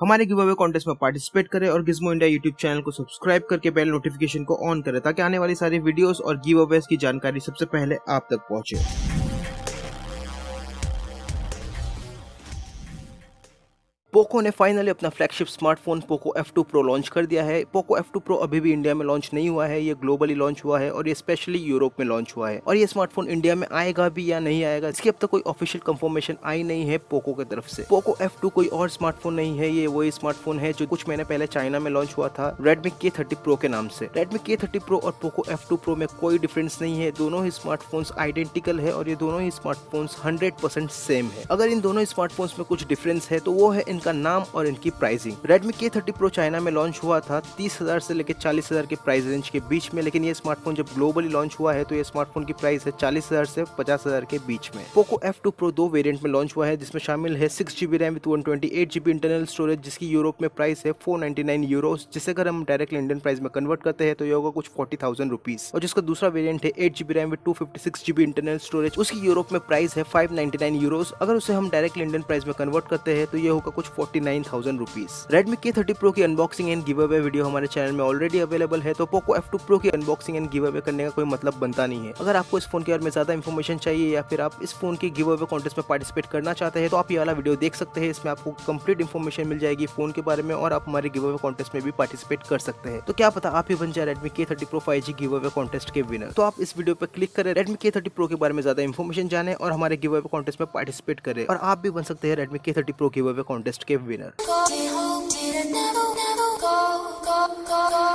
हमारे give away contest में participate करें और गिज़्मो इंडिया यूट्यूब चैनल को सब्सक्राइब करके बेल नोटिफिकेशन को ऑन करें ताकि आने वाली सारी वीडियोस और गिव अवेज की जानकारी सबसे पहले आप तक पहुंचे। पोको ने फाइनली अपना flagship smartphone Poco F2 Pro launch कर दिया है। पोको F2 Pro अभी भी इंडिया में लॉन्च नहीं हुआ है, ये ग्लोबली लॉन्च हुआ है और ये स्पेशली यूरोप में लॉन्च हुआ है। और ये स्मार्टफोन इंडिया में आएगा भी या नहीं आएगा, इसकी अब तक कोई ऑफिशियल कंफर्मेशन आई नहीं है पोको की तरफ से। पोको F2 कोई और स्मार्टफोन नहीं है, ये वही स्मार्टफोन है जो कुछ महीने पहले चाइना में लॉन्च हुआ था Redmi K30 Pro के नाम से। Redmi K30 Pro और पोको F2 Pro में कोई डिफरेंस नहीं है, दोनों ही स्मार्टफोन्स आइडेंटिकल है और ये दोनों ही स्मार्टफोन्स 100% सेम है। अगर इन दोनों स्मार्टफोन्स में कुछ डिफरेंस है तो वो है इनका नाम और की pricing. Redmi K30 Pro China में लॉन्च हुआ था 30,000 से लेकर 40,000 के प्राइस रेंज के बीच में, लेकिन ये स्मार्टफोन जब ग्लोबली लॉन्च हुआ है तो ये स्मार्टफोन की प्राइस है 40,000 से 50,000 के बीच में। Poco F2 Pro दो वेरिएंट में लॉन्च हुआ है जिसमें शामिल है 6GB RAM with 128GB internal storage, जिसकी यूरोप में प्राइस है 499 यूरोस, जिसे अगर हम डायरेक्टली इंडियन प्राइस में कन्वर्ट करते हैं तो ये होगा कुछ 40,000 रुपीज। और जिसका दूसरा वेरिएंट है 8GB RAM with 256GB internal storage, उसकी यूरोप में प्राइस है 599 यूरोस, अगर उसे हम डायरेक्टली इंडियन प्राइस में कन्वर्ट करते हैं तो ये होगा कुछ 49,000 रुपीज। Redmi K30 Pro की unboxing and give away video हमारे चैनल में ऑलरेडी अवेलेबल है, तो Poco F2 Pro की अनबॉक्सिंग एंड गिव अवे करने का कोई मतलब बनता नहीं है। अगर आपको इस फोन के बारे में ज्यादा इन्फॉर्मेशन चाहिए या फिर आप इस फोन के गिव अवे कॉन्टेस्ट में पार्टिसिपेट करना चाहते हैं तो आप ये वाला वीडियो देख सकते हैं। इसमें आपको कंप्लीट इन्फॉर्मेशन मिल जाएगी फोन के बारे में और आप हमारे गिव अवे कॉन्टेस्ट में भी पार्टिसिपेट कर सकते हैं। तो क्या पता आप ही बन जाए Redmi K30 Pro 5G give away contest के विनर। तो आप इस वीडियो पर क्लिक करें, Redmi K30 Pro के बारे में ज्यादा इन्फॉर्मेशन जाने और हमारे गिव अवे कॉन्टेस्ट में पार्टिसिपेट करें और आप भी बन सकते हैं Redmi K30 Pro give away contest के winner. Go, go, go, go.